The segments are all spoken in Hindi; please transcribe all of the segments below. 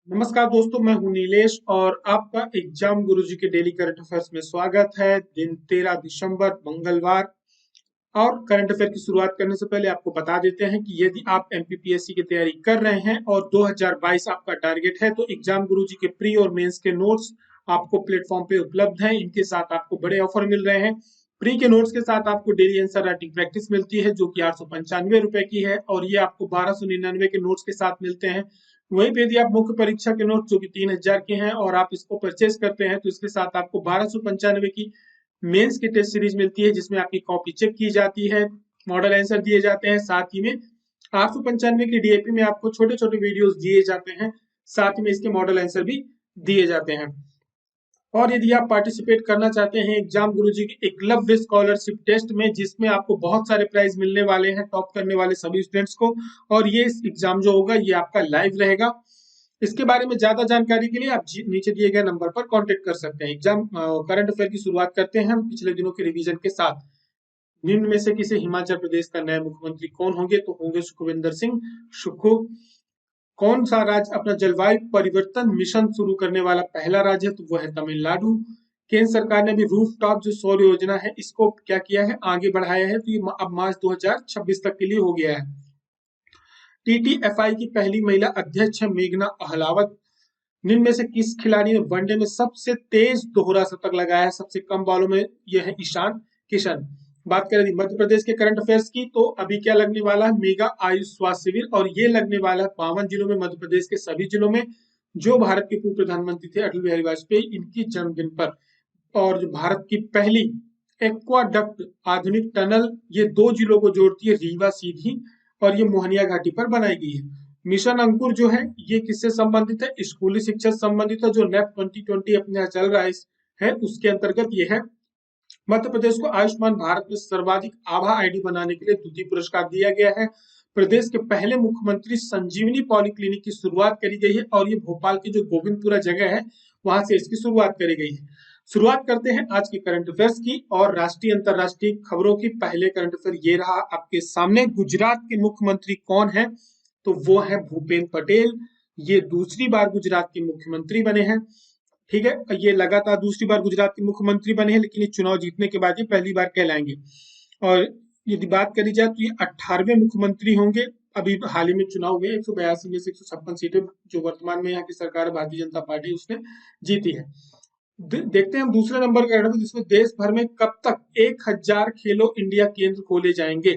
नमस्कार दोस्तों, मैं हूं नीलेश और आपका एग्जाम गुरुजी के डेली करंट अफेयर्स में स्वागत है। दिन 13 दिसंबर मंगलवार। और करंट अफेयर की शुरुआत करने से पहले आपको बता देते हैं कि यदि आप एमपीपीएससी की तैयारी कर रहे हैं और 2022 आपका टारगेट है तो एग्जाम गुरुजी के प्री और मेंस के नोट्स आपको प्लेटफॉर्म पे उपलब्ध हैं। इनके साथ आपको बड़े ऑफर मिल रहे हैं। प्री के नोट्स के साथ आपको डेली आंसर राइटिंग प्रैक्टिस मिलती है जो कि 895 रुपए की है, और ये आपको 1299 के नोट्स के साथ मिलते हैं। वहीं पे यदि आप मुख्य परीक्षा के नोट जो कि 3000 के हैं और आप इसको परचेज करते हैं तो इसके साथ आपको 1295 की मेंस की टेस्ट सीरीज मिलती है, जिसमें आपकी कॉपी चेक की जाती है, मॉडल आंसर दिए जाते हैं। साथ ही में 895 की डीएपी में आपको छोटे छोटे वीडियोस दिए जाते हैं। साथ ही में इसके मॉडल आंसर भी दिए जाते हैं। और यदि आप पार्टिसिपेट करना चाहते हैं एग्जाम गुरुजी की एकलव्य स्कॉलरशिप टेस्ट में, जिसमें आपको बहुत सारे प्राइज मिलने वाले हैं टॉप करने वाले सभी स्टूडेंट्स को, और ये एग्जाम जो होगा ये आपका लाइव रहेगा। इसके बारे में ज्यादा जानकारी के लिए आप नीचे दिए गए नंबर पर कांटेक्ट कर सकते हैं। एग्जाम करंट अफेयर की शुरुआत करते हैं हम पिछले दिनों के रिवीजन के साथ। निम्न में से किसे हिमाचल प्रदेश का नया मुख्यमंत्री कौन होंगे? तो होंगे सुखविंदर सिंह सुक्खू। कौन सा राज्य अपना जलवायु परिवर्तन मिशन शुरू करने वाला पहला राज्य है? तो वह है तमिलनाडु। केंद्र सरकार ने भी रूफ टॉप जो सौर योजना है इसको क्या किया है, आगे बढ़ाया है, तो ये अब मार्च 2026 तक के लिए हो गया है। टीटीएफआई की पहली महिला अध्यक्ष है मेघना अहलावत। निम्न में से किस खिलाड़ी ने वनडे में सबसे तेज दोहरा शतक लगाया है? सबसे कम बॉलों में यह है ईशान किशन। बात करें मध्य प्रदेश के करंट अफेयर्स की, तो अभी क्या लगने वाला है, मेगा आयुष स्वास्थ्य शिविर, और ये लगने वाला है 52 जिलों में, मध्य प्रदेश के सभी जिलों में। जो भारत के पूर्व प्रधानमंत्री थे अटल बिहारी वाजपेयी, इनकी जन्मदिन पर। और जो भारत की पहली एक्वाडक्ट आधुनिक टनल ये दो जिलों को जोड़ती है, रीवा सीधी, और ये मोहनिया घाटी पर बनाई गई है। मिशन अंकुर जो है ये किससे संबंधित है? स्कूली शिक्षा से संबंधित है, जो नेप 2020 अपने यहाँ चल रहा है उसके अंतर्गत ये है। मध्य प्रदेश को आयुष्मान भारत में सर्वाधिक आभा आईडी बनाने के लिए द्वितीय पुरस्कार दिया गया है। प्रदेश के पहले मुख्यमंत्री संजीवनी पॉलीक्लिनिक की शुरुआत करी गई है, और ये भोपाल की जो गोविंदपुरा जगह है वहां से इसकी शुरुआत करी गई है। शुरुआत करते हैं आज के करंट अफेयर्स की और राष्ट्रीय अंतरराष्ट्रीय खबरों की। पहले करंट अफेयर ये रहा आपके सामने। गुजरात के मुख्यमंत्री कौन है? तो वो है भूपेंद्र पटेल। ये दूसरी बार गुजरात के मुख्यमंत्री बने हैं। ठीक है, ये लगातार दूसरी बार गुजरात के मुख्यमंत्री बने हैं, लेकिन ये चुनाव जीतने के बाद ये पहली बार कहलाएंगे। और यदि बात करी जाए तो ये 18वें मुख्यमंत्री होंगे। अभी हाल ही में चुनाव हुए, 182 में से 156 सीटें जो वर्तमान में यहाँ की सरकार भारतीय जनता पार्टी उसने जीती है। देखते हैं हम दूसरे नंबर का, जिसमें देश भर में कब तक 1000 खेलो इंडिया केंद्र खोले जाएंगे।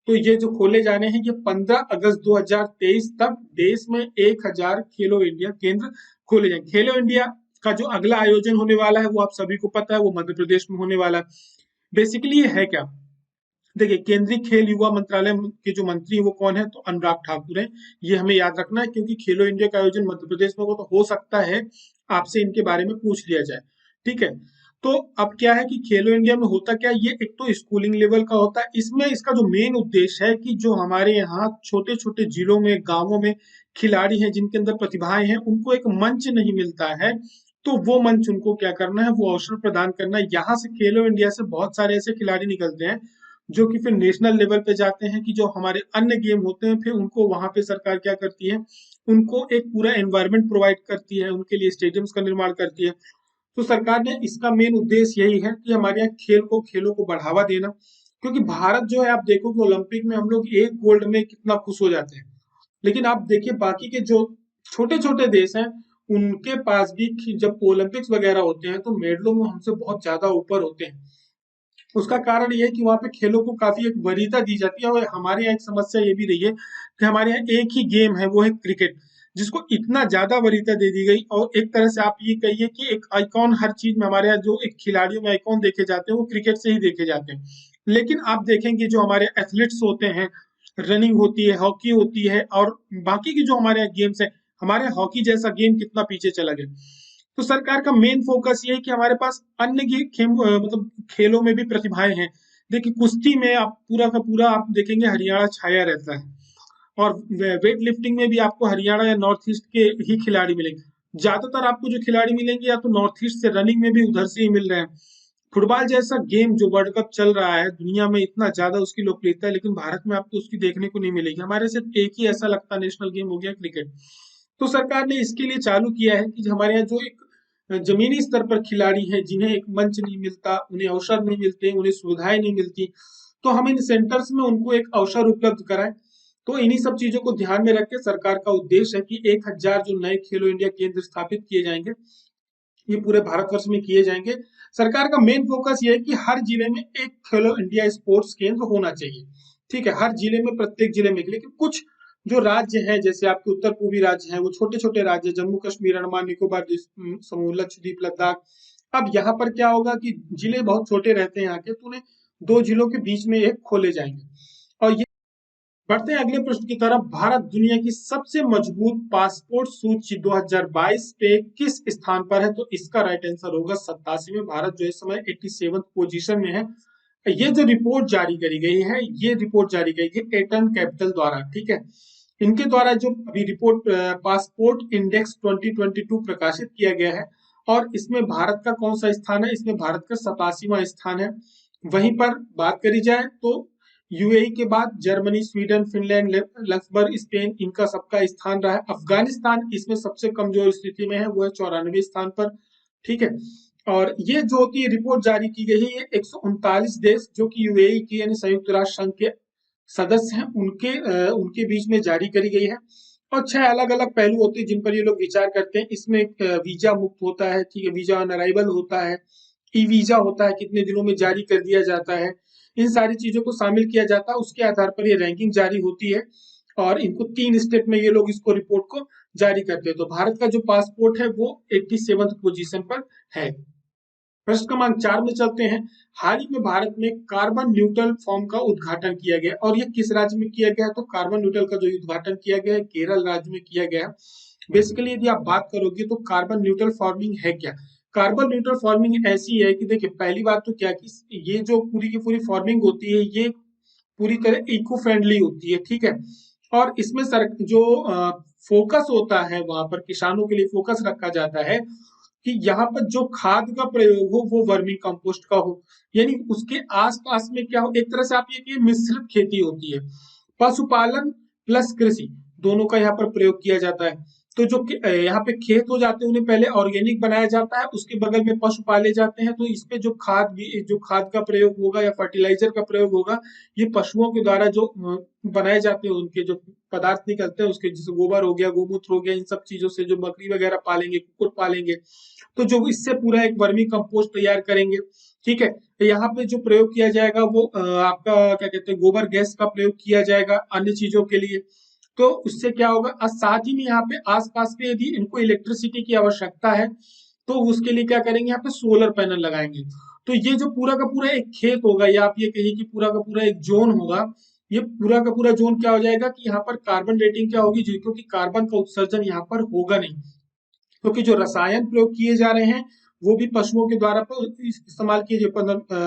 तो ये जो खोले जाने हैं ये 15 अगस्त 2023 तक देश में 1000 खेलो इंडिया केंद्र खोले जाएंगे। खेलो इंडिया का जो अगला आयोजन होने वाला है वो आप सभी को पता है, वो मध्य प्रदेश में होने वाला है। बेसिकली ये है क्या, देखिए केंद्रीय खेल युवा मंत्रालय के जो मंत्री वो कौन है? तो अनुराग ठाकुर है। ये हमें याद रखना है क्योंकि खेलो इंडिया का आयोजन मध्य प्रदेश में हो सकता है आपसे इनके बारे में पूछ लिया जाए। ठीक है, तो अब क्या है कि खेलो इंडिया में होता क्या, ये एक तो स्कूलिंग लेवल का होता है। इसमें इसका जो मेन उद्देश्य है कि जो हमारे यहाँ छोटे छोटे जिलों में गांवों में खिलाड़ी हैं जिनके अंदर प्रतिभाएं हैं उनको एक मंच नहीं मिलता है, तो वो मंच उनको क्या करना है, वो अवसर प्रदान करना है। यहाँ से खेलो इंडिया से बहुत सारे ऐसे खिलाड़ी निकलते हैं जो कि फिर नेशनल लेवल पे जाते हैं, कि जो हमारे अन्य गेम होते हैं फिर उनको वहां पे सरकार क्या करती है, उनको एक पूरा एनवायरनमेंट प्रोवाइड करती है, उनके लिए स्टेडियम्स का निर्माण करती है। तो सरकार ने इसका मेन उद्देश्य यही है कि हमारे यहाँ खेलों को बढ़ावा देना। क्योंकि भारत जो है, आप देखो कि ओलंपिक में हम लोग एक गोल्ड में कितना खुश हो जाते हैं, लेकिन आप देखिए बाकी के जो छोटे छोटे देश हैं उनके पास भी जब ओलंपिक्स वगैरह होते हैं तो मेडलों में हमसे बहुत ज्यादा ऊपर होते हैं। उसका कारण ये है कि वहां पे खेलों को काफी एक वरीयता दी जाती है। और हमारे यहाँ एक समस्या ये भी रही है कि हमारे यहाँ एक ही गेम है वो है क्रिकेट, जिसको इतना ज्यादा वरीयता दे दी गई। और एक तरह से आप ये कहिए कि एक आइकॉन हर चीज में हमारे यहाँ जो एक खिलाड़ियों में आइकॉन देखे जाते हैं वो क्रिकेट से ही देखे जाते हैं। लेकिन आप देखेंगे जो हमारे एथलीट्स होते हैं, रनिंग होती है, हॉकी होती है, और बाकी की जो हमारे यहाँ गेम्स है, हमारे हॉकी जैसा गेम कितना पीछे चला गया। तो सरकार का मेन फोकस ये है कि हमारे पास अन्य मतलब खेलों में भी प्रतिभाएं हैं। देखिए कुश्ती में आप पूरा का पूरा आप देखेंगे हरियाणा छाया रहता है, और वेट लिफ्टिंग में भी आपको हरियाणा या नॉर्थ ईस्ट के ही खिलाड़ी मिलेंगे। ज्यादातर आपको जो खिलाड़ी मिलेंगे या तो नॉर्थ ईस्ट से, रनिंग में भी उधर से ही मिल रहे हैं। फुटबॉल जैसा गेम जो वर्ल्ड कप चल रहा है दुनिया में, इतना ज्यादा उसकी लोकप्रियता है, लेकिन भारत में आपको उसकी देखने को नहीं मिलेगी। हमारे सिर्फ एक ही ऐसा लगता नेशनल गेम हो गया क्रिकेट। तो सरकार ने इसके लिए चालू किया है कि हमारे यहाँ जो एक जमीनी स्तर पर खिलाड़ी हैं, जिन्हें एक मंच नहीं मिलता, उन्हें अवसर नहीं मिलते, उन्हें सुविधाएं नहीं मिलती, तो हम इन सेंटर्स में उनको एक अवसर उपलब्ध कराएं। तो इन्हीं सब चीजों को ध्यान में रख के सरकार का उद्देश्य है कि 1000 जो नए खेलो इंडिया केंद्र स्थापित किए जाएंगे, ये पूरे भारतवर्ष में किए जाएंगे। सरकार का मेन फोकस ये है कि हर जिले में एक खेलो इंडिया स्पोर्ट्स केंद्र होना चाहिए। ठीक है, हर जिले में, प्रत्येक जिले में। लेकिन कुछ जो राज्य हैं, जैसे आपके उत्तर पूर्वी राज्य हैं, वो छोटे छोटे राज्य, जम्मू कश्मीर, अंडमान निकोबार समूह, लक्षद्वीप, लद्दाख। अब यहाँ पर क्या होगा कि जिले बहुत छोटे रहते हैं यहाँ के, तो उन्हें 2 जिलों के बीच में एक खोले जाएंगे। और ये बढ़ते हैं अगले प्रश्न की तरफ। भारत दुनिया की सबसे मजबूत पासपोर्ट सूची 2022 पे किस स्थान पर है? तो इसका राइट आंसर होगा 87 में। भारत जो इस समय 87 पोजीशन में है। ये जो रिपोर्ट जारी करी गई है, ये रिपोर्ट जारी करी गई एटन कैपिटल द्वारा। ठीक है, इनके द्वारा जो अभी रिपोर्ट पासपोर्ट इंडेक्स 2022 प्रकाशित किया गया है, और इसमें भारत का कौन सा स्थान है? इसमें भारत का 87वां स्थान है। वहीं पर बात करी जाए तो यूएई के बाद Germany, Sweden, Finland, Luxembourg, Spain, इनका सबका स्थान रहा है। अफगानिस्तान इसमें सबसे कमजोर स्थिति में है, वो है 94वें स्थान पर। ठीक है, और ये जो होती है रिपोर्ट जारी की गई है, ये 139 देश जो कि यूएई के यानी संयुक्त राष्ट्र संघ के सदस्य हैं, उनके बीच में जारी करी गई है। और 6 अलग अलग पहलू होते हैं जिन पर ये लोग विचार करते हैं। इसमें वीजा मुक्त होता है, ठीक है, वीजा ऑन अराइवल होता है, ई वीजा होता है, कितने दिनों में जारी कर दिया जाता है, इन सारी चीजों को शामिल किया जाता है। उसके आधार पर ये रैंकिंग जारी होती है, और इनको 3 स्टेप में ये लोग इसको रिपोर्ट को जारी करते हैं। तो भारत का जो पासपोर्ट है वो 87 पोजीशन पर है। प्रश्न क्रमांक 4 में चलते हैं। हाल ही में भारत में कार्बन न्यूट्रल फॉर्म का उद्घाटन किया गया, और ये किस राज्य में किया गया है? तो कार्बन न्यूट्रल का जो उद्घाटन किया गया है, केरल राज्य में किया गया है। बेसिकली यदि आप बात करोगे तो कार्बन न्यूट्रल फार्मिंग है क्या? कार्बन न्यूट्रल फार्मिंग ऐसी है कि देखिए, पहली बात तो क्या कि ये जो पूरी की पूरी फार्मिंग होती है, ये पूरी तरह इको फ्रेंडली होती है। ठीक है, और इसमें सर जो फोकस होता है, वहां पर किसानों के लिए फोकस रखा जाता है कि यहाँ पर जो खाद का प्रयोग हो वो वर्मी कंपोस्ट का हो, यानी उसके आसपास में क्या हो, एक तरह से आप ये कि मिश्रित खेती होती है। पशुपालन प्लस कृषि दोनों का यहाँ पर प्रयोग किया जाता है। तो जो यहाँ पे खेत हो जाते हैं, उन्हें पहले ऑर्गेनिक बनाया जाता है, उसके बगल में पशु पाले जाते हैं। तो इसपे जो खाद का प्रयोग होगा या फर्टिलाइजर का प्रयोग होगा, ये पशुओं के द्वारा जो बनाए जाते हैं, उनके जो पदार्थ निकलते हैं, उसके जैसे गोबर हो गया, गोमूत्र हो गया, इन सब चीजों से जो बकरी वगैरह पालेंगे, कुकुर पालेंगे, तो जो इससे पूरा एक वर्मी कंपोस्ट तैयार करेंगे। ठीक है, तो यहाँ पे जो प्रयोग किया जाएगा वो आपका क्या कहते हैं, गोबर गैस का प्रयोग किया जाएगा अन्य चीजों के लिए। तो उससे क्या होगा, और साथ ही में यहाँ पे आसपास पे यदि इनको इलेक्ट्रिसिटी की आवश्यकता है, तो उसके लिए क्या करेंगे, यहाँ पे सोलर पैनल लगाएंगे। तो ये जो पूरा का पूरा एक खेत होगा, या आप ये कहिए कि पूरा का पूरा एक जोन होगा, ये पूरा का पूरा जोन क्या हो जाएगा कि यहाँ पर कार्बन रेटिंग क्या होगी, क्योंकि कार्बन का उत्सर्जन यहाँ पर होगा नहीं, क्योंकि जो रसायन प्रयोग किए जा रहे हैं वो भी पशुओं के द्वारा इस्तेमाल किए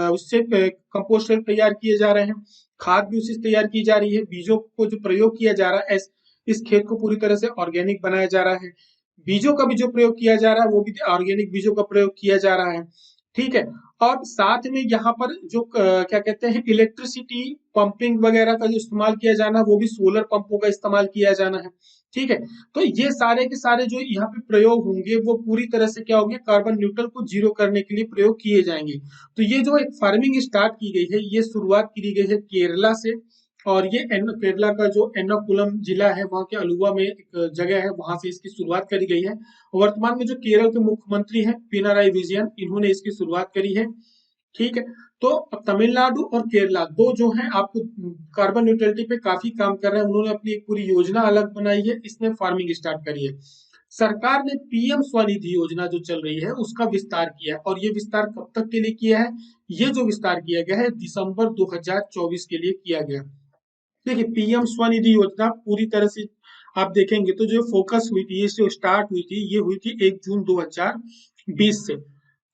उससे कंपोस्ट तैयार किए जा रहे हैं, खाद भी उसी से तैयार की जा रही है, बीजों को जो प्रयोग किया जा रहा है, इस खेत को पूरी तरह से ऑर्गेनिक बनाया जा रहा है, बीजों का भी जो प्रयोग किया जा रहा है वो भी ऑर्गेनिक बीजों का प्रयोग किया जा रहा है। ठीक है, और साथ में यहाँ पर जो क्या कहते हैं, इलेक्ट्रिसिटी पंपिंग वगैरह का जो इस्तेमाल किया जाना है, वो भी सोलर पंपों का इस्तेमाल किया जाना है। ठीक है, तो ये सारे के सारे जो यहाँ पे प्रयोग होंगे वो पूरी तरह से क्या होंगे, कार्बन न्यूट्रल को जीरो करने के लिए प्रयोग किए जाएंगे। तो ये जो एक फार्मिंग स्टार्ट की गई है, ये शुरुआत की गई है केरला से, और ये केरला का जो एर्नाकुलम जिला है, वहाँ के अलुवा में एक जगह है, वहां से इसकी शुरुआत करी गई है। वर्तमान में जो केरल के मुख्यमंत्री हैं पिनाराई विजयन, इन्होंने इसकी शुरुआत करी है। ठीक है, तो अब तमिलनाडु और केरला दो जो हैं आपको कार्बन न्यूट्रलिटी पे काफी काम कर रहे हैं, उन्होंने अपनी एक पूरी योजना अलग बनाई है, इसमें फार्मिंग स्टार्ट करी है। सरकार ने पीएम स्वनिधि योजना जो चल रही है उसका विस्तार किया है, और ये विस्तार कब तक के लिए किया है? ये जो विस्तार किया गया है दिसंबर 2024 के लिए किया गया। देखिए, पीएम स्वनिधि योजना पूरी तरह से आप देखेंगे तो जो फोकस हुई थी, ये जो स्टार्ट हुई थी, ये हुई थी 1 जून 2020 से।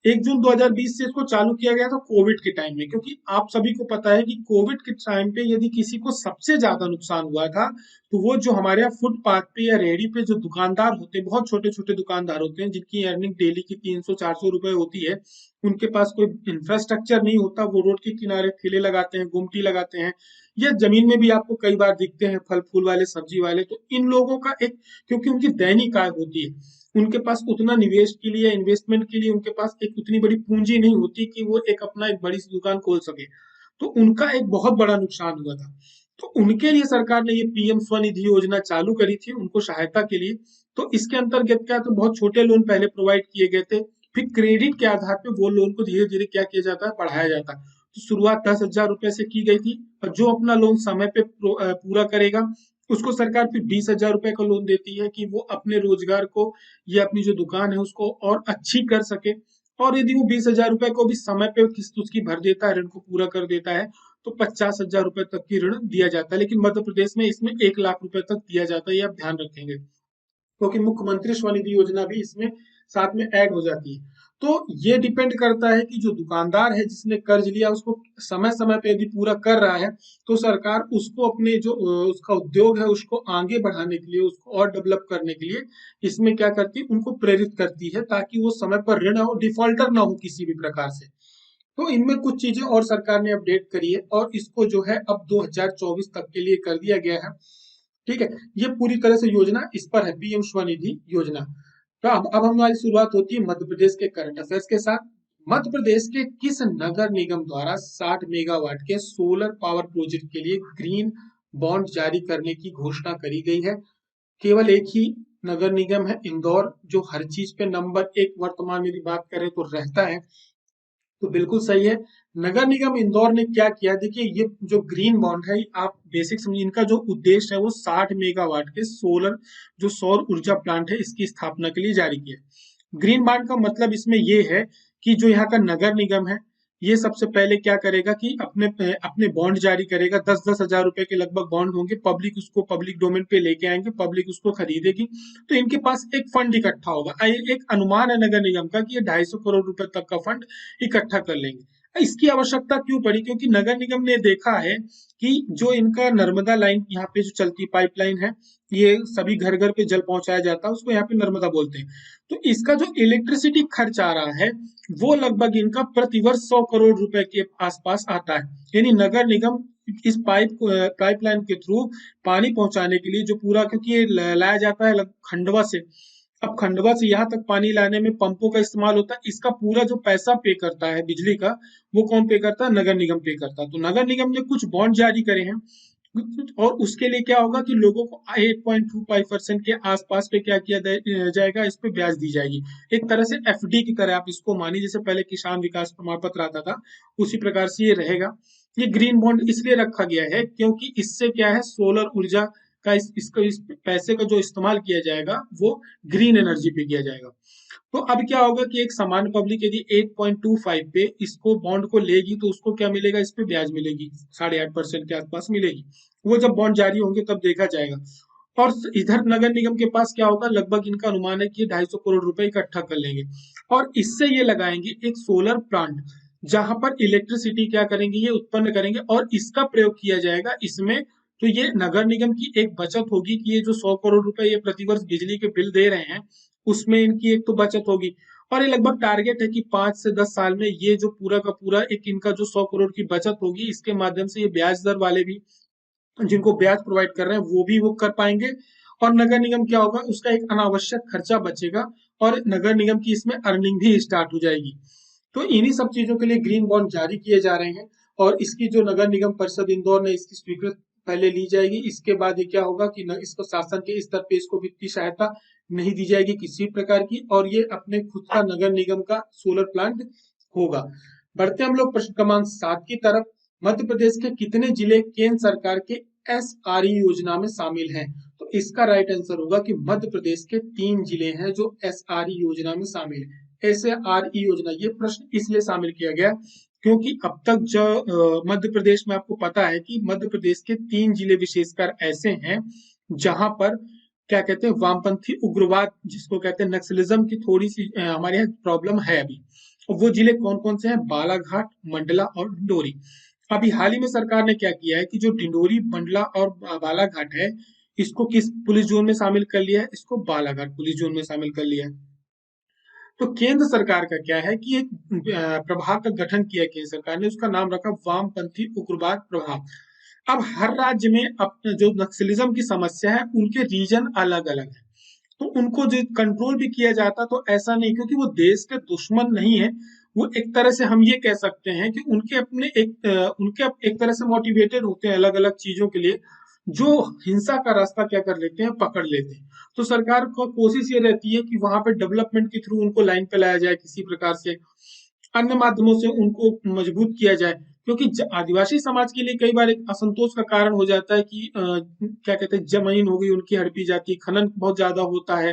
1 जून 2020 से इसको चालू किया गया था कोविड के टाइम में, क्योंकि आप सभी को पता है कि कोविड के टाइम पे यदि किसी को सबसे ज्यादा नुकसान हुआ था तो वो जो हमारे यहाँ फुटपाथ पे या रेहड़ी पे जो दुकानदार होते हैं, बहुत छोटे छोटे दुकानदार होते हैं जिनकी अर्निंग डेली की 300-400 रुपए होती है, उनके पास कोई इंफ्रास्ट्रक्चर नहीं होता, वो रोड के किनारे ठेले लगाते हैं, गुमटी लगाते हैं, या जमीन में भी आपको कई बार दिखते हैं फल फूल वाले, सब्जी वाले। तो इन लोगों का एक, क्योंकि उनकी दैनिक आय होती है, उनके पास उतना निवेश के लिए, इन्वेस्टमेंट के लिए उनके पास एक उतनी बड़ी पूंजी नहीं होती कि वो एक अपना एक बड़ी सी दुकान खोल सके, तो उनका एक बहुत बड़ा नुकसान हुआ था। तो उनके लिए सरकार ने ये पीएम स्वनिधि योजना चालू करी थी, उनको सहायता के लिए। तो इसके अंतर्गत क्या, तो बहुत छोटे लोन पहले प्रोवाइड किए गए थे, फिर क्रेडिट के आधार पे वो लोन को धीरे धीरे क्या किया जाता है, बढ़ाया जाता है। तो शुरुआत 10,000 रुपए से की गई थी, और जो अपना लोन समय पे पूरा करेगा उसको सरकार फिर 20,000 रुपए का लोन देती है कि वो अपने रोजगार को या अपनी जो दुकान है उसको और अच्छी कर सके। और यदि वो 20,000 रुपए को भी समय पे किस्त उसकी भर देता है, ऋण को पूरा कर देता है, तो 50,000 रुपए तक की ऋण दिया जाता है। लेकिन मध्य प्रदेश में इसमें 1 लाख रुपए तक दिया जाता है, ये आप ध्यान रखेंगे, क्योंकि मुख्यमंत्री स्वनिधि योजना भी इसमें साथ में ऐड हो जाती है। तो ये डिपेंड करता है कि जो दुकानदार है जिसने कर्ज लिया उसको समय समय पे यदि पूरा कर रहा है, तो सरकार उसको अपने जो उसका उद्योग है उसको आगे बढ़ाने के लिए, उसको और डेवलप करने के लिए इसमें क्या करती है, उनको प्रेरित करती है, ताकि वो समय पर ऋण हो, डिफॉल्टर ना हो किसी भी प्रकार से। तो इनमें कुछ चीजें और सरकार ने अपडेट करी है, और इसको जो है अब 2024 तक के लिए कर दिया गया है। ठीक है, ये पूरी तरह से योजना इस पर है, पीएम स्वनिधि योजना। तो अब हमारी शुरुआत होती है मध्य प्रदेश के करंट अफेयर्स के साथ। मध्य प्रदेश के किस नगर निगम द्वारा 60 मेगावाट के सोलर पावर प्रोजेक्ट के लिए ग्रीन बॉन्ड जारी करने की घोषणा करी गई है? केवल एक ही नगर निगम है, इंदौर, जो हर चीज पे नंबर 1 वर्तमान में भी बात करें तो रहता है। तो बिल्कुल सही है। नगर निगम इंदौर ने क्या किया, देखिए ये जो ग्रीन बॉन्ड है, आप बेसिक समझिए, इनका जो उद्देश्य है वो 60 मेगावाट के सोलर, जो सौर ऊर्जा प्लांट है, इसकी स्थापना के लिए जारी किया। ग्रीन बॉन्ड का मतलब इसमें ये है कि जो यहाँ का नगर निगम है, ये सबसे पहले क्या करेगा कि अपने अपने बॉन्ड जारी करेगा। 10-10 हजार रुपए के लगभग बॉन्ड होंगे, पब्लिक उसको पब्लिक डोमेन पे लेके आएंगे, पब्लिक उसको खरीदेगी। तो इनके पास एक फंड इकट्ठा होगा, एक अनुमान है नगर निगम का कि ये 250 करोड़ रुपए तक का फंड इकट्ठा कर लेंगे। इसकी आवश्यकता क्यों पड़ी, क्योंकि नगर निगम ने देखा है कि जो इनका नर्मदा लाइन यहाँ पे जो चलती पाइपलाइन है, ये सभी घर घर पे जल पहुंचाया जाता है, उसको यहाँ पे नर्मदा बोलते हैं। तो इसका जो इलेक्ट्रिसिटी खर्च आ रहा है वो लगभग इनका प्रतिवर्ष 100 करोड़ रुपए के आसपास आता है। यानी नगर निगम इस पाइपलाइन के थ्रू पानी पहुंचाने के लिए जो पूरा, क्योंकि ये लाया जाता है खंडवा से, अब खंडवा से यहाँ तक पानी लाने में पंपों का इस्तेमाल होता है, इसका पूरा जो पैसा पे करता है बिजली का, वो कौन पे करता है, नगर निगम पे करता है। तो नगर निगम ने कुछ बॉन्ड जारी करे हैं, और उसके लिए क्या होगा कि लोगों को 8.25% के आसपास पे क्या किया जाएगा, इस पे ब्याज दी जाएगी। एक तरह से एफडी की तरह आप इसको मानिए, जैसे पहले किसान विकास प्रमाण पत्र आता था, उसी प्रकार से ये रहेगा। ये ग्रीन बॉन्ड इसलिए रखा गया है क्योंकि इससे क्या है, सोलर ऊर्जा का इस पैसे का जो इस्तेमाल किया जाएगा वो ग्रीन एनर्जी पे किया जाएगा। तो अब क्या होगा कि एक सामान्य पब्लिक यदि 8.25 पे इसको बॉन्ड को लेगी तो उसको क्या मिलेगा, इस पे ब्याज मिलेगी, 8.5% के आसपास मिलेगी। वो जब बॉन्ड जारी होंगे तब देखा जाएगा। और इधर नगर निगम के पास क्या होगा, लगभग इनका अनुमान है कि 250 करोड़ रुपए इकट्ठा कर लेंगे, और इससे ये लगाएंगे एक सोलर प्लांट, जहां पर इलेक्ट्रिसिटी क्या करेंगे, ये उत्पन्न करेंगे और इसका प्रयोग किया जाएगा इसमें। तो ये नगर निगम की एक बचत होगी कि ये जो 100 करोड़ रुपए ये प्रतिवर्ष बिजली के बिल दे रहे हैं, उसमें इनकी एक तो बचत होगी। और ये लगभग टारगेट है कि 5 से 10 साल में ये जो पूरा का पूरा एक इनका जो 100 करोड़ की बचत होगी, इसके माध्यम से ये ब्याज दर वाले भी, जिनको ब्याज प्रोवाइड कर रहे हैं वो भी वो कर पाएंगे। और नगर निगम क्या होगा, उसका एक अनावश्यक खर्चा बचेगा, और नगर निगम की इसमें अर्निंग भी स्टार्ट हो जाएगी। तो इन्हीं सब चीजों के लिए ग्रीन बॉन्ड जारी किए जा रहे हैं, और इसकी जो नगर निगम परिषद इंदौर ने इसकी स्वीकृत पहले ली जाएगी। इसके बाद ये क्या होगा कि इसको शासन के स्तर पे इसको वित्तीय सहायता नहीं दी जाएगी किसी प्रकार की, और ये अपने खुद का नगर निगम का सोलर प्लांट होगा। बढ़ते हम लोग प्रश्न क्रमांक 7 की तरफ। मध्य प्रदेश के कितने जिले केंद्र सरकार के एसआरई योजना में शामिल हैं? तो इसका राइट आंसर होगा कि मध्य प्रदेश के 3 जिले हैं जो एसआरई योजना में शामिल है। एसआरई योजना, ये प्रश्न इसलिए शामिल किया गया क्योंकि अब तक जो मध्य प्रदेश में आपको पता है कि मध्य प्रदेश के 3 जिले विशेषकर ऐसे हैं जहां पर क्या कहते हैं, वामपंथी उग्रवाद जिसको कहते हैं नक्सलिज्म की थोड़ी सी हमारे यहाँ प्रॉब्लम है अभी। वो जिले कौन कौन से हैं? बालाघाट, मंडला और डिंडोरी। अभी हाल ही में सरकार ने क्या किया है कि जो डिंडोरी, मंडला और बालाघाट है, इसको किस पुलिस जोन में शामिल कर लिया है? इसको बालाघाट पुलिस जोन में शामिल कर लिया है। तो केंद्र सरकार का क्या है कि एक प्रभाग का गठन किया केंद्र सरकार ने, उसका नाम रखा वामपंथी उग्रवाद प्रभाग। अब हर राज्य में अपने जो नक्सलिज्म की समस्या है, उनके रीजन अलग अलग है, तो उनको जो कंट्रोल भी किया जाता, तो ऐसा नहीं, क्योंकि वो देश के दुश्मन नहीं है। वो एक तरह से हम ये कह सकते हैं कि उनके अपने एक तरह से मोटिवेटेड होते हैं अलग अलग चीजों के लिए, जो हिंसा का रास्ता क्या कर लेते हैं, पकड़ लेते हैं। तो सरकार को कोशिश ये रहती है कि वहां पे डेवलपमेंट के थ्रू उनको लाइन पे लाया जाए, किसी प्रकार से अन्य माध्यमों से उनको मजबूत किया जाए, क्योंकि आदिवासी समाज के लिए कई बार एक असंतोष का कारण हो जाता है कि क्या कहते हैं, जमीन हो गई उनकी हड़पी जाती है, खनन बहुत ज्यादा होता है,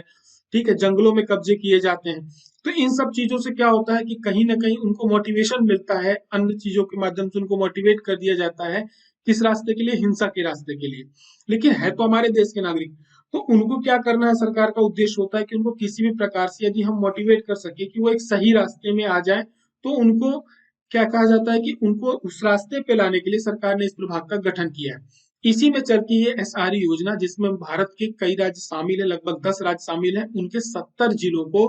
ठीक है, जंगलों में कब्जे किए जाते हैं। तो इन सब चीजों से क्या होता है कि कहीं ना कहीं उनको मोटिवेशन मिलता है, अन्य चीजों के माध्यम से उनको मोटिवेट कर दिया जाता है, किस रास्ते के लिए? हिंसा के रास्ते के लिए। लेकिन है तो हमारे देश के नागरिक, तो उनको क्या करना है? सरकार का उद्देश्य होता है कि उनको किसी भी प्रकार से यदि हम मोटिवेट कर सके कि वो एक सही रास्ते में आ जाए, तो उनको क्या कहा जाता है कि उनको उस रास्ते पे लाने के लिए सरकार ने इस प्रभाग का गठन किया है। इसी में चलती है एसआरई योजना, जिसमें भारत के कई राज्य शामिल है, लगभग 10 राज्य शामिल हैं, उनके 70 जिलों को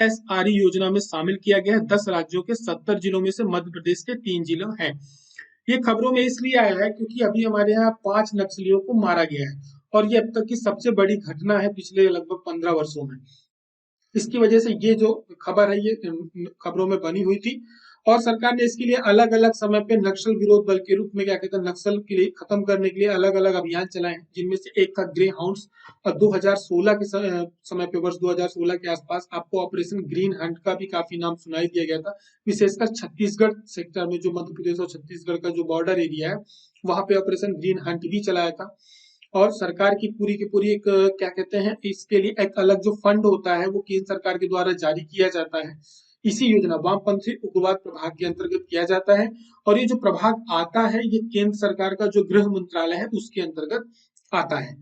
एसआरई योजना में शामिल किया गया है। 10 राज्यों के 70 जिलों में से मध्य प्रदेश के 3 जिले हैं। ये खबरों में इसलिए आया है क्योंकि अभी हमारे यहाँ 5 नक्सलियों को मारा गया है, और ये अब तक की सबसे बड़ी घटना है पिछले लगभग 15 वर्षों में। इसकी वजह से ये जो खबर है, ये खबरों में बनी हुई थी, और सरकार ने इसके लिए अलग अलग समय पे नक्सल विरोध बल के रूप में, क्या कहते हैं, नक्सल के लिए खत्म करने के लिए अलग अलग अभियान चलाए हैं, जिनमें से एक था ग्रे हाउंड्स। और 2016 के समय पे, वर्ष 2016 के आसपास आपको ऑपरेशन ग्रीन हंट का भी काफी नाम सुनाई दिया गया था, विशेषकर छत्तीसगढ़ सेक्टर में, जो मध्य प्रदेश और छत्तीसगढ़ का जो बॉर्डर एरिया है, वहां पे ऑपरेशन ग्रीन हंट भी चलाया था। और सरकार की पूरी एक क्या कहते हैं, इसके लिए एक अलग जो फंड होता है, वो केंद्र सरकार के द्वारा जारी किया जाता है। इसी योजना वामपंथी उग्रवाद प्रभाग के अंतर्गत किया जाता है, और ये जो प्रभाग आता है, ये केंद्र सरकार का जो गृह मंत्रालय है, उसके अंतर्गत आता है।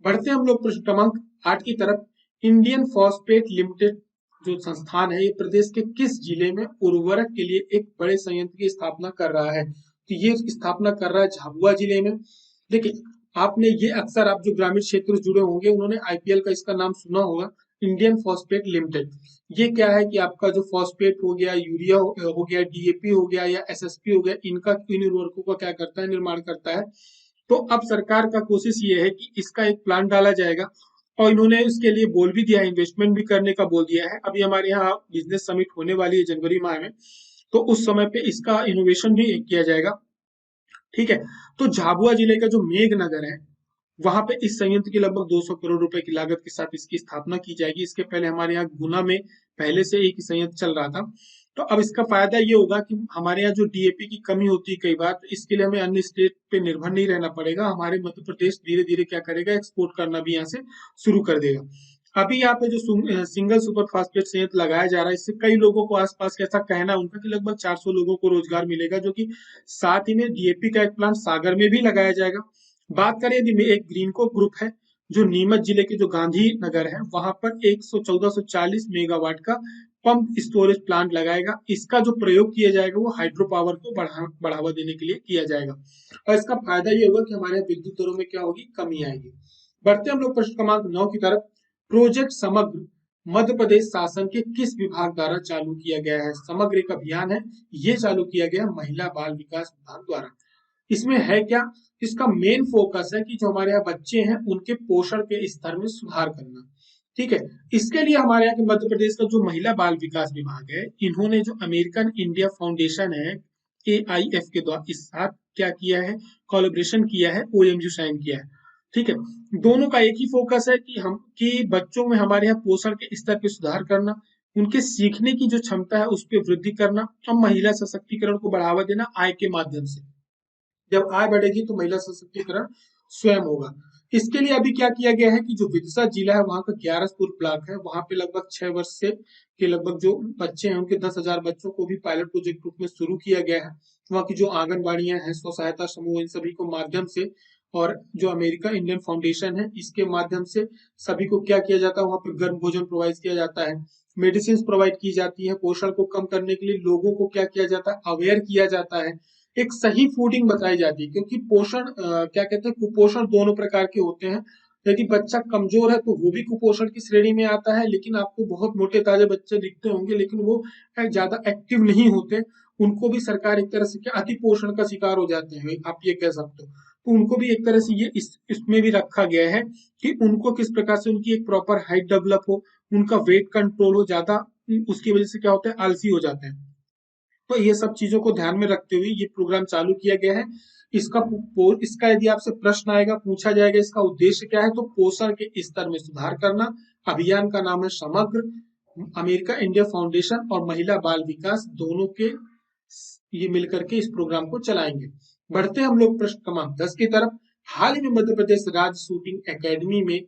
बढ़ते हम लोग प्रश्न क्रमांक 8 की तरफ। इंडियन फॉस्फेट लिमिटेड जो संस्थान है, ये प्रदेश के किस जिले में उर्वरक के लिए एक बड़े संयंत्र की स्थापना कर रहा है? तो ये स्थापना कर रहा है झाबुआ जिले में। देखिए, आपने ये अक्सर, आप जो ग्रामीण क्षेत्र से जुड़े होंगे, उन्होंने आईपीएल का इसका नाम सुना होगा, इंडियन फॉस्फेट लिमिटेड। ये क्या है कि आपका जो फॉस्फेट हो गया, यूरिया हो गया, डीएपी हो गया या एसएसपी हो गया, इनका, इन उर्वरकों का क्या करता है, निर्माण करता है। तो अब सरकार का कोशिश ये है कि इसका एक प्लान डाला जाएगा, और इन्होंने इसके लिए बोल भी दिया है, इन्वेस्टमेंट भी करने का बोल दिया है। अभी हमारे यहाँ बिजनेस समिट होने वाली है जनवरी माह में, तो उस समय पे इसका इनोवेशन भी किया जाएगा, ठीक है। तो झाबुआ जिले का जो मेघनगर है, वहां पे इस संयंत्र की लगभग 200 करोड़ रुपए की लागत के साथ इसकी स्थापना की जाएगी। इसके पहले हमारे यहाँ गुना में पहले से एक संयंत्र चल रहा था। तो अब इसका फायदा ये होगा कि हमारे यहाँ जो डीएपी की कमी होती है कई बार, तो इसके लिए हमें अन्य स्टेट पे निर्भर नहीं रहना पड़ेगा। हमारे मध्य प्रदेश धीरे धीरे क्या करेगा, एक्सपोर्ट करना भी यहाँ से शुरू कर देगा। अभी यहाँ पे जो सिंगल सुपर फास्फेट संयंत्र लगाया जा रहा है, इससे कई लोगों को, आसपास का ऐसा कहना है उनका, कि लगभग 400 लोगों को रोजगार मिलेगा, जो कि साथ ही में डीएपी का एक प्लांट सागर में भी लगाया जाएगा। बात करें यदि, एक ग्रीनको ग्रुप है जो नीमच जिले के जो गांधी नगर है, वहां पर 1440 मेगावाट का पंप स्टोरेज प्लांट लगाएगा। इसका जो प्रयोग किया जाएगा, वो हाइड्रो पावर को बढ़ावा देने के लिए किया जाएगा, और इसका फायदा ये होगा कि हमारे विद्युत दरों में क्या होगी, कमी आएगी। बढ़ते हम लोग प्रश्न क्रमांक 9 की तरफ। प्रोजेक्ट समग्र मध्य प्रदेश शासन के किस विभाग द्वारा चालू किया गया है? समग्र एक अभियान है, ये चालू किया गया महिला बाल विकास विभाग द्वारा। इसमें है क्या? इसका मेन फोकस है कि जो हमारे यहाँ बच्चे हैं, उनके पोषण के स्तर में सुधार करना, ठीक है। इसके लिए हमारे यहाँ के मध्य प्रदेश का जो महिला बाल विकास विभाग है, इन्होंने जो अमेरिकन इंडिया फाउंडेशन है, AIF के द्वारा इस साथ क्या किया है, कोलैबोरेशन किया है, OMU साइन किया है, ठीक है। दोनों का एक ही फोकस है कि बच्चों में हमारे यहाँ पोषण के स्तर पे सुधार करना, उनके सीखने की जो क्षमता है उस पर वृद्धि करना, और महिला सशक्तिकरण को बढ़ावा देना आय के माध्यम से। जब आय बढ़ेगी तो महिला सशक्तिकरण स्वयं होगा। इसके लिए अभी क्या किया गया है कि जो विदिशा जिला है, वहां का 11 ब्लॉक है, वहां पे लगभग 6 वर्ष से के लगभग जो बच्चे हैं, उनके 10,000 बच्चों को भी पायलट प्रोजेक्ट रूप में शुरू किया गया है। वहाँ की जो आंगनबाड़ियां हैं, स्व सहायता समूह, इन सभी को माध्यम से और जो अमेरिका इंडियन फाउंडेशन है इसके माध्यम से सभी को क्या किया जाता है, वहां पर गर्म भोजन प्रोवाइड किया जाता है, मेडिसिन प्रोवाइड की जाती है, पोषण को कम करने के लिए लोगों को क्या किया जाता है, अवेयर किया जाता है, एक सही फूडिंग बताई जाती है। क्योंकि पोषण क्या कहते हैं, कुपोषण दोनों प्रकार के होते हैं। यदि बच्चा कमजोर है तो वो भी कुपोषण की श्रेणी में आता है, लेकिन आपको बहुत मोटे ताजे बच्चे दिखते होंगे लेकिन वो ज्यादा एक्टिव नहीं होते, उनको भी सरकार एक तरह से क्या अति पोषण का शिकार हो जाते हैं, आप ये कह सकते हो। तो उनको भी एक तरह से ये इसमें भी रखा गया है कि उनको किस प्रकार से उनकी एक प्रॉपर हाइट डेवलप हो, उनका वेट कंट्रोल हो, ज्यादा उसकी वजह से क्या होता है, आलसी हो जाते हैं। तो ये सब चीजों को ध्यान में रखते हुए ये प्रोग्राम चालू किया गया है। इसका यदि आपसे प्रश्न आएगा, पूछा जाएगा इसका उद्देश्य क्या है, तो पोषण के स्तर में सुधार करना। अभियान का नाम है समग्र। अमेरिका इंडिया फाउंडेशन और महिला बाल विकास दोनों के ये मिलकर के इस प्रोग्राम को चलाएंगे। बढ़ते हम लोग प्रश्न क्रमांक 10 की तरफ। हाल ही में मध्य प्रदेश राज्य शूटिंग एकेडमी में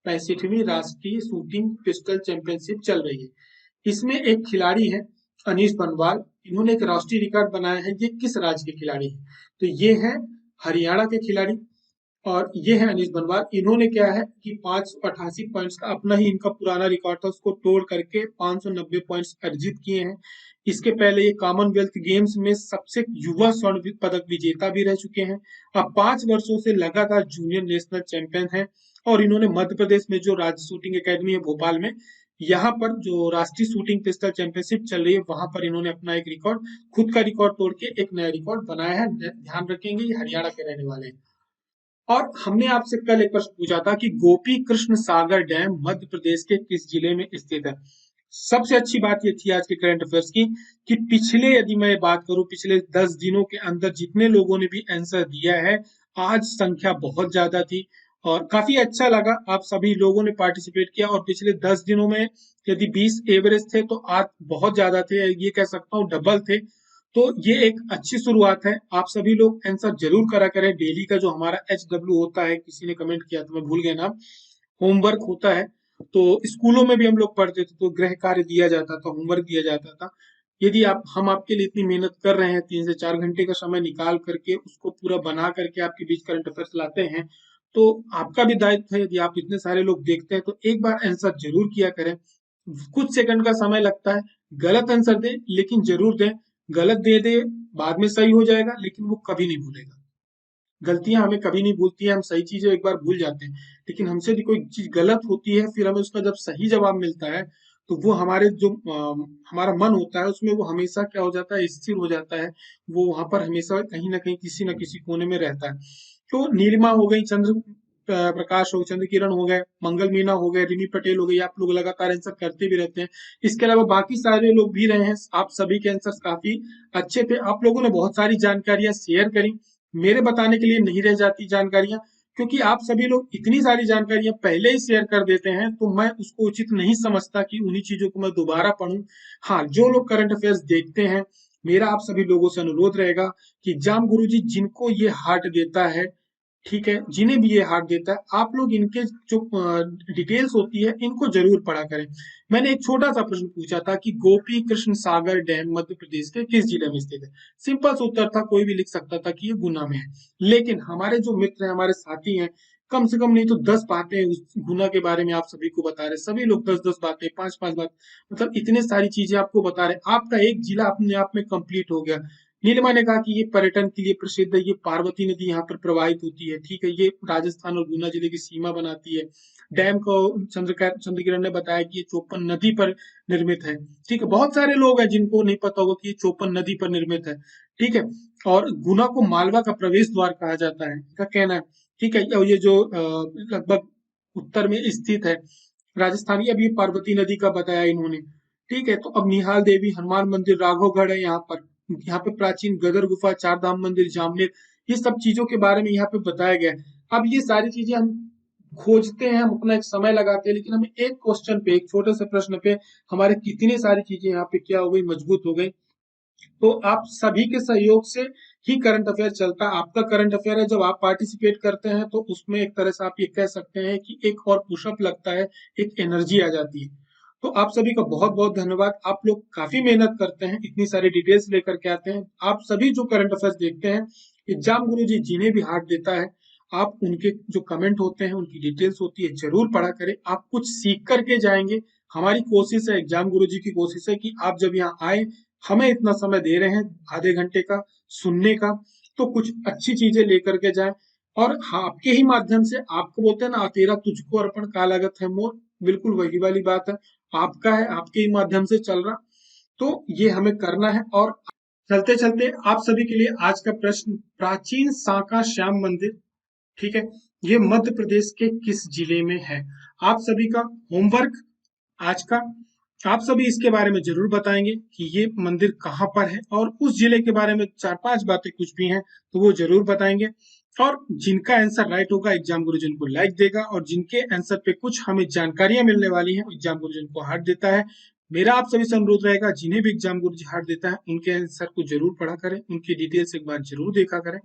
65वीं राष्ट्रीय शूटिंग पिस्टल चैंपियनशिप चल रही है। इसमें एक खिलाड़ी है अनीश बनवाल, इन्होंने एक राष्ट्रीय रिकॉर्ड बनाया है। ये किस राज्य के खिलाड़ी हैं, तो ये है हरियाणा के खिलाड़ी और ये है अनीश बनवाल। इन्होंने क्या है कि 588 पॉइंट्स का अपना ही इनका पुराना रिकॉर्ड था, उसको तोड़ करके 590 पॉइंट्स अर्जित किए हैं। इसके पहले ये कॉमनवेल्थ गेम्स में सबसे युवा स्वर्ण पदक विजेता भी रह चुके हैं। अब 5 वर्षों से लगातार जूनियर नेशनल चैंपियन हैं और इन्होंने मध्य प्रदेश में जो राज्य शूटिंग एकेडमी है भोपाल में, यहाँ पर जो राष्ट्रीय शूटिंग पिस्टल चैंपियनशिप चल रही है वहां पर इन्होंने अपना एक रिकॉर्ड, खुद का रिकॉर्ड तोड़ के एक नया रिकॉर्ड बनाया है। ध्यान रखेंगे ये हरियाणा के रहने वाले हैं। और हमने आपसे कल एक प्रश्न पूछा था कि गोपी कृष्ण सागर डैम मध्य प्रदेश के किस जिले में स्थित है। सबसे अच्छी बात ये थी आज के करंट अफेयर्स की कि पिछले, यदि मैं बात करूं, पिछले 10 दिनों के अंदर जितने लोगों ने भी आंसर दिया है, आज संख्या बहुत ज्यादा थी और काफी अच्छा लगा। आप सभी लोगों ने पार्टिसिपेट किया और पिछले 10 दिनों में यदि 20 एवरेज थे तो आज बहुत ज्यादा थे, ये कह सकता हूँ डबल थे। तो ये एक अच्छी शुरुआत है। आप सभी लोग आंसर जरूर करा करें। डेली का जो हमारा HW होता है, किसी ने कमेंट किया तो मैं भूल गया नाम, होमवर्क होता है, तो स्कूलों में भी हम लोग पढ़ते थे तो गृह कार्य दिया जाता था, होमवर्क दिया जाता था। यदि हम आपके लिए इतनी मेहनत कर रहे हैं, 3 से 4 घंटे का समय निकाल करके उसको पूरा बना करके आपके बीच करंट अफेयर्स लाते हैं, तो आपका भी दायित्व है, यदि आप इतने सारे लोग देखते हैं तो एक बार आंसर जरूर किया करें। कुछ सेकंड का समय लगता है, गलत आंसर दें लेकिन जरूर दें। गलत दे दे, बाद में सही हो जाएगा लेकिन वो कभी नहीं भूलेगा। गलतियां हमें कभी नहीं भूलती है, हम सही चीजें एक बार भूल जाते हैं, लेकिन हमसे भी कोई चीज गलत होती है फिर हमें उसका जब सही जवाब मिलता है तो वो हमारे जो हमारा मन होता है उसमें वो हमेशा क्या हो जाता है, स्थिर हो जाता है। वो वहां पर हमेशा कहीं ना कहीं किसी न किसी कोने में रहता है। तो नीलिमा हो गई, चंद्र प्रकाश हो, चंद्र किरण हो गए, मंगल मीना हो गए, रिमी पटेल हो गई, आप लोग लगातार आंसर करते भी रहते हैं। इसके अलावा बाकी सारे लोग भी रहे हैं, आप सभी के आंसर काफी अच्छे थे। आप लोगों ने बहुत सारी जानकारियां शेयर करी, मेरे बताने के लिए नहीं रह जाती जानकारियां, क्योंकि आप सभी लोग इतनी सारी जानकारियां पहले ही शेयर कर देते हैं तो मैं उसको उचित नहीं समझता कि उन्हीं चीजों को मैं दोबारा पढूं। हाँ, जो लोग करंट अफेयर्स देखते हैं, मेरा आप सभी लोगों से अनुरोध रहेगा कि एग्जाम गुरुजी जिनको ये हार्ट देता है, ठीक है, जिन्हें भी ये हार्ट देता है, आप लोग इनके जो डिटेल्स होती है इनको जरूर पढ़ा करें। मैंने एक छोटा सा प्रश्न पूछा था कि गोपी कृष्ण सागर डैम मध्य प्रदेश के किस जिले में स्थित है। सिंपल सा उत्तर था, कोई भी लिख सकता था कि ये गुना में है, लेकिन हमारे जो मित्र हैं, हमारे साथी हैं, कम से कम नहीं तो 10 बातें उस गुना के बारे में आप सभी को बता रहे, सभी लोग 10-10 बातें, 5-5 बात, मतलब इतने सारी चीजें आपको बता रहे, आपका एक जिला अपने आप में कंप्लीट हो गया। नीलिमा ने कहा कि ये पर्यटन के लिए प्रसिद्ध है, ये पार्वती नदी यहाँ पर प्रवाहित होती है, ठीक है, ये राजस्थान और गुना जिले की सीमा बनाती है। डैम को चंद्रकिरण ने बताया कि ये चोपन नदी पर निर्मित है, ठीक है। बहुत सारे लोग हैं जिनको नहीं पता होगा कि ये चोपन नदी पर निर्मित है, ठीक है। और गुना को मालवा का प्रवेश द्वार कहा जाता है, इनका कहना है, ठीक है। और ये जो लगभग उत्तर में स्थित है राजस्थानी, अब ये पार्वती नदी का बताया इन्होंने, ठीक है। तो अब निहाल देवी, हनुमान मंदिर, राघवगढ़ है यहाँ पर, यहाँ पे प्राचीन गदर गुफा, चार धाम मंदिर, जामनेर, ये सब चीजों के बारे में यहाँ पे बताया गया है। अब ये सारी चीजें हम खोजते हैं, हम अपना एक समय लगाते हैं, लेकिन हमें एक क्वेश्चन पे, एक छोटे से प्रश्न पे हमारे कितनी सारी चीजें यहाँ पे क्या हो गई, मजबूत हो गई। तो आप सभी के सहयोग से ही करंट अफेयर चलता है। आपका करंट अफेयर है, जब आप पार्टिसिपेट करते हैं तो उसमें एक तरह से आप ये कह सकते हैं कि एक और पुशअप लगता है, एक एनर्जी आ जाती है। तो आप सभी का बहुत बहुत धन्यवाद। आप लोग काफी मेहनत करते हैं, इतनी सारी डिटेल्स लेकर के आते हैं। आप सभी जो करंट अफेयर्स देखते हैं, एग्जाम गुरु जी जिन्हें भी हार्ट देता है, आप उनके जो कमेंट होते हैं, उनकी डिटेल्स होती है, जरूर पढ़ा करें। आप कुछ सीख करके जाएंगे। हमारी कोशिश है, एग्जाम गुरुजी की कोशिश है कि आप जब यहाँ आए, हमें इतना समय दे रहे हैं आधे घंटे का सुनने का, तो कुछ अच्छी चीजें लेकर के जाए। और हाँ, आपके ही माध्यम से, आपको बोलते हैं ना, तेरा तुझको अर्पण का लागत है मोर, बिल्कुल वही वाली बात है। आपका है, आपके ही माध्यम से चल रहा, तो ये हमें करना है। और चलते चलते आप सभी के लिए आज का प्रश्न, प्राचीन सांका श्याम मंदिर, ठीक है, ये मध्य प्रदेश के किस जिले में है? आप सभी का होमवर्क आज का, आप सभी इसके बारे में जरूर बताएंगे कि ये मंदिर कहाँ पर है, और उस जिले के बारे में 4-5 बातें कुछ भी हैं तो वो जरूर बताएंगे। और जिनका आंसर राइट होगा, एग्जाम गुरुजी उनको लाइक देगा, और जिनके आंसर पे कुछ हमें जानकारियां मिलने वाली हैं, एग्जाम गुरुजी उनको हार्ट देता है। मेरा आप सभी से अनुरोध रहेगा, जिन्हें भी एग्जाम गुरुजी हार्ट देता है, उनके आंसर को जरूर पढ़ा करें, उनकी डिटेल्स एक बार जरूर देखा करें।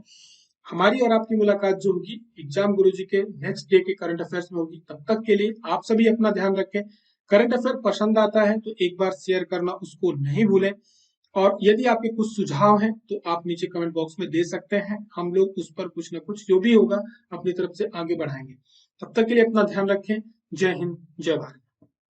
हमारी और आपकी मुलाकात जो होगी एग्जाम गुरुजी के नेक्स्ट डे के करंट अफेयर्स में होगी। तब तक के लिए आप सभी अपना ध्यान रखें। करंट अफेयर पसंद आता है तो एक बार शेयर करना उसको नहीं भूलें। और यदि आपके कुछ सुझाव हैं तो आप नीचे कमेंट बॉक्स में दे सकते हैं, हम लोग उस पर कुछ ना कुछ जो भी होगा अपनी तरफ से आगे बढ़ाएंगे। तब तक के लिए अपना ध्यान रखें। जय हिंद, जय भारत।